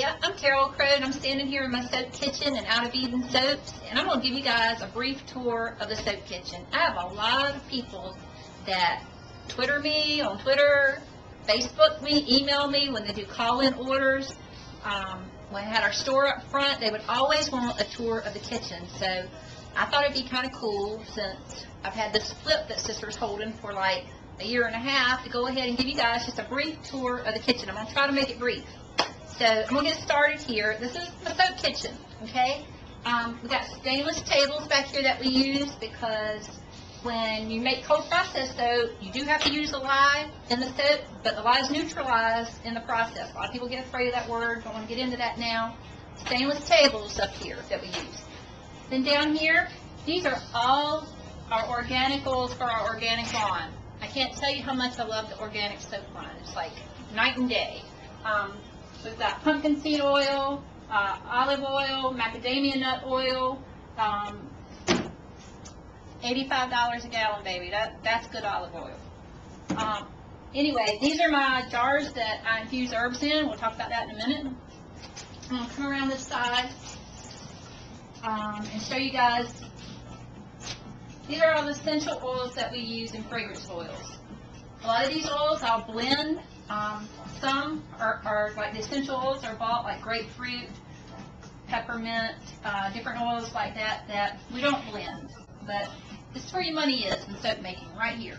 Media. I'm Carol Crow, and I'm standing here in my soap kitchen and Out of Eden Soaps, and I'm going to give you guys a brief tour of the soap kitchen. I have a lot of people that Twitter me on Twitter, Facebook me, email me when they do call-in orders. When I had our store up front, they would always want a tour of the kitchen, so I thought it'd be kind of cool, since I've had this flip that Sister's holding for like a year and a half, to go ahead and give you guys just a brief tour of the kitchen. I'm going to try to make it brief. So I'm going to get started here. This is the soap kitchen, okay? We've got stainless tables back here that we use because when you make cold process soap, you do have to use the lye in the soap, but the lye is neutralized in the process. A lot of people get afraid of that word. Don't want to get into that now. Stainless tables up here that we use. Then down here, these are all our organicals for our organic lawn. I can't tell you how much I love the organic soap line. It's like night and day. We've got pumpkin seed oil, olive oil, macadamia nut oil, $85 a gallon, baby. That's good olive oil. Anyway, these are my jars that I infuse herbs in. We'll talk about that in a minute. I'm going to come around this side and show you guys. These are all the essential oils that we use in fragrance oils. A lot of these oils I'll blend. Some are like the essential oils are bought, like grapefruit, peppermint, different oils like that we don't blend. But this is where your money is in soap making, right here.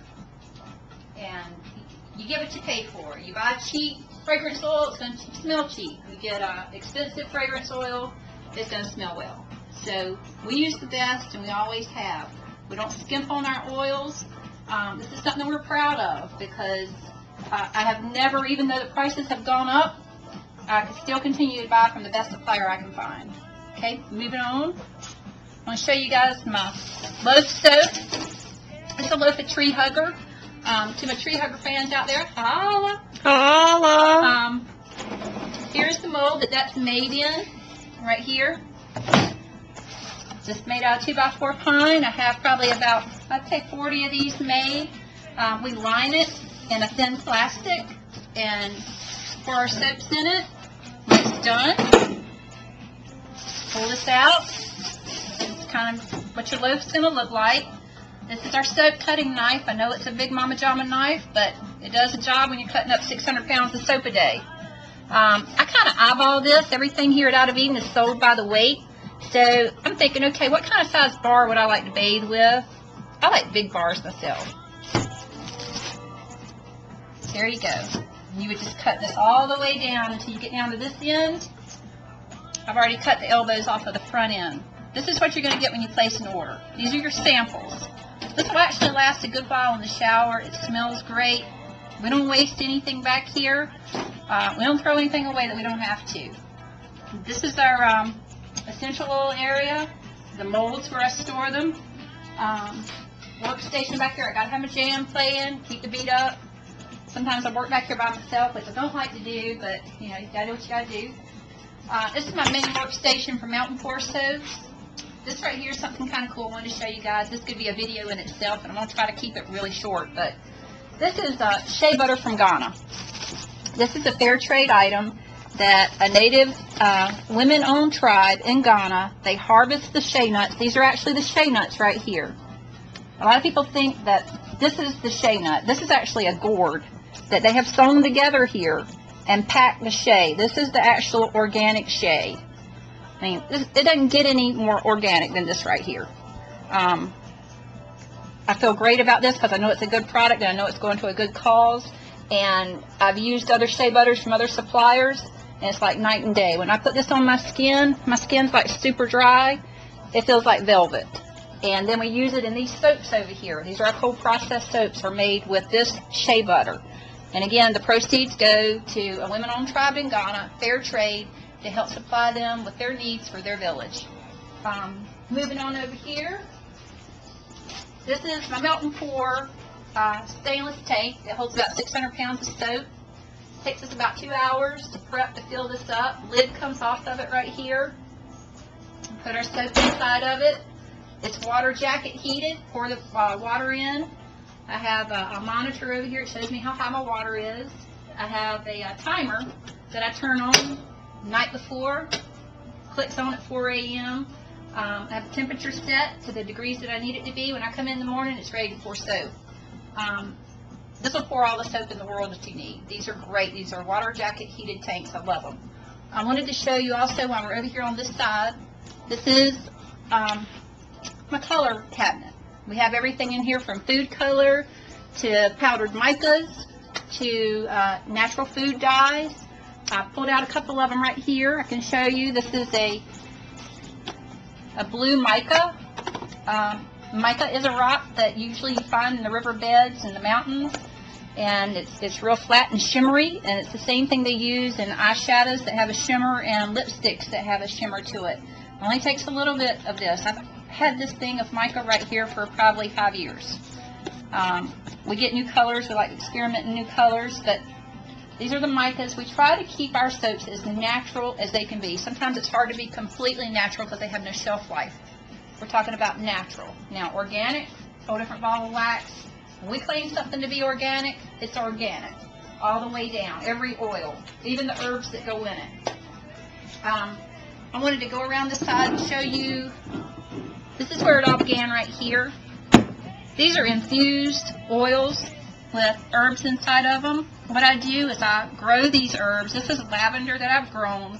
And you get what you pay for. You buy cheap fragrance oil, it's going to smell cheap. You get expensive fragrance oil, it's going to smell well. So we use the best, and we always have. We don't skimp on our oils. This is something we're proud of, because I have never, even though the prices have gone up, I can still continue to buy from the best supplier I can find. Okay, moving on. I'm going to show you guys my loaf soap. It's a loaf of Tree Hugger. To my Tree Hugger fans out there, holla. Holla. Here's the mold that's made in, right here. Just made out of 2x4 pine. I have probably about, I'd say 40 of these made. We line it in a thin plastic and pour our soaps in it. When it's done, pull this out. It's kind of what your loaf's going to look like. This is our soap cutting knife. I know it's a big Mama Jama knife, but it does the job when you're cutting up 600 pounds of soap a day. I kind of eyeball this. Everything here at Out of Eden is sold by the weight. So I'm thinking, okay, what kind of size bar would I like to bathe with? I like big bars myself. There you go. You would just cut this all the way down until you get down to this end. I've already cut the elbows off of the front end. This is what you're going to get when you place an order. These are your samples. This will actually last a good while in the shower. It smells great. We don't waste anything back here. We don't throw anything away that we don't have to. This is our essential oil area, the molds where I store them. Workstation back here, I gotta have my jam playing, keep the beat up. Sometimes I work back here by myself, which I don't like to do, but you know, you gotta do what you gotta do. This is my main workstation for Mountain Pour soaps. This right here is something kind of cool I wanted to show you guys. This could be a video in itself, and I'm gonna try to keep it really short, but this is shea butter from Ghana. This is a fair trade item that a native women-owned tribe in Ghana, they harvest the shea nuts. These are actually the shea nuts right here. A lot of people think that this is the shea nut. This is actually a gourd that they have sewn together here and packed the shea. This is the actual organic shea. I mean, it doesn't get any more organic than this right here. I feel great about this because I know it's a good product and I know it's going to a good cause. And I've used other shea butters from other suppliers, and it's like night and day. When I put this on my skin's like super dry. It feels like velvet. And then we use it in these soaps over here. These are our cold processed soaps are made with this shea butter. And again, the proceeds go to a women-owned tribe in Ghana, fair trade, to help supply them with their needs for their village. Moving on over here, this is my Mountain Pour stainless tank. It holds about 600 pounds of soap. Takes us about 2 hours to prep to fill this up. Lid comes off of it right here. Put our soap inside of it. It's water jacket heated. Pour the water in. I have a monitor over here. It shows me how high my water is. I have a timer that I turn on night before, clicks on at 4 a.m. I have the temperature set to the degrees that I need it to be. When I come in the morning, it's ready to pour soap. This will pour all the soap in the world that you need. These are great. These are water jacket heated tanks. I love them. I wanted to show you also while we're over here on this side, this is my color cabinet. We have everything in here from food color to powdered micas to natural food dyes. I pulled out a couple of them right here. I can show you. This is a blue mica. Mica is a rock that usually you find in the riverbeds and the mountains, and it's real flat and shimmery, and it's the same thing they use in eyeshadows that have a shimmer and lipsticks that have a shimmer to it. It only takes a little bit of this. I've had this thing of mica right here for probably 5 years. We get new colors. We like experimenting new colors, but these are the micas. We try to keep our soaps as natural as they can be. Sometimes it's hard to be completely natural because they have no shelf life. We're talking about natural. Now, organic, whole different ball of wax. When we claim something to be organic, it's organic. All the way down. Every oil. Even the herbs that go in it. I wanted to go around this side and show you. This is where it all began right here. These are infused oils with herbs inside of them. What I do is I grow these herbs. This is lavender that I've grown,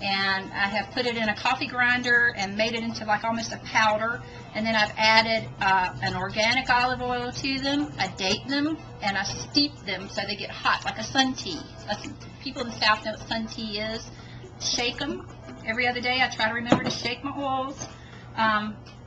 and I have put it in a coffee grinder and made it into like almost a powder, and then I've added an organic olive oil to them. I date them and I steep them so they get hot like a sun tea. People in the South know what sun tea is. Shake them every other day. I try to remember to shake my oils.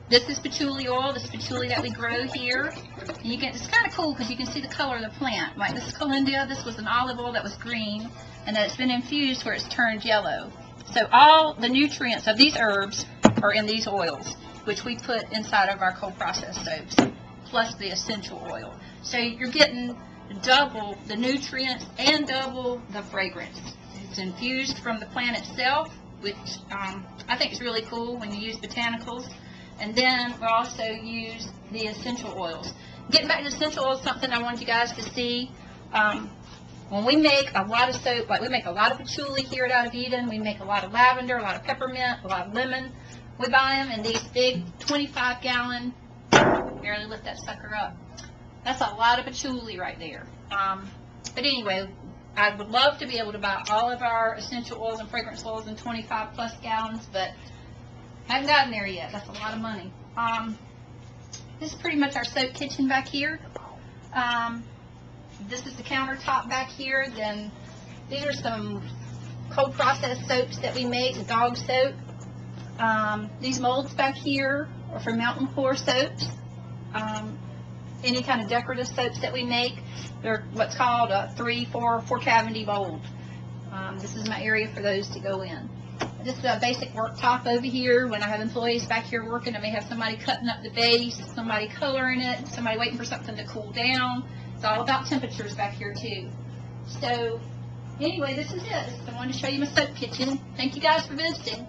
This is patchouli oil, this patchouli that we grow here. And you get, it's kind of cool because you can see the color of the plant. Like this is Calindia, this was an olive oil that was green, and then it's been infused where it's turned yellow. So all the nutrients of these herbs are in these oils, which we put inside of our cold processed soaps, plus the essential oil. So you're getting double the nutrients and double the fragrance. It's infused from the plant itself, which I think is really cool when you use botanicals. And then we also use the essential oils. Getting back to essential oils, something I wanted you guys to see. When we make a lot of soap, like we make a lot of patchouli here at Out of Eden, we make a lot of lavender, a lot of peppermint, a lot of lemon. We buy them in these big 25-gallon, barely lift that sucker up. That's a lot of patchouli right there. But anyway, I would love to be able to buy all of our essential oils and fragrance oils in 25-plus gallons, but I haven't gotten there yet. That's a lot of money. This is pretty much our soap kitchen back here. This is the countertop back here. Then these are some cold processed soaps that we make, dog soap. These molds back here are for Mountain Core soaps. Any kind of decorative soaps that we make, they're what's called a 4 cavity mold. This is my area for those to go in. This is a basic worktop over here. When I have employees back here working, I may have somebody cutting up the base, somebody coloring it, somebody waiting for something to cool down. It's all about temperatures back here too. So anyway, this is it. I wanted to show you my soap kitchen. Thank you guys for visiting.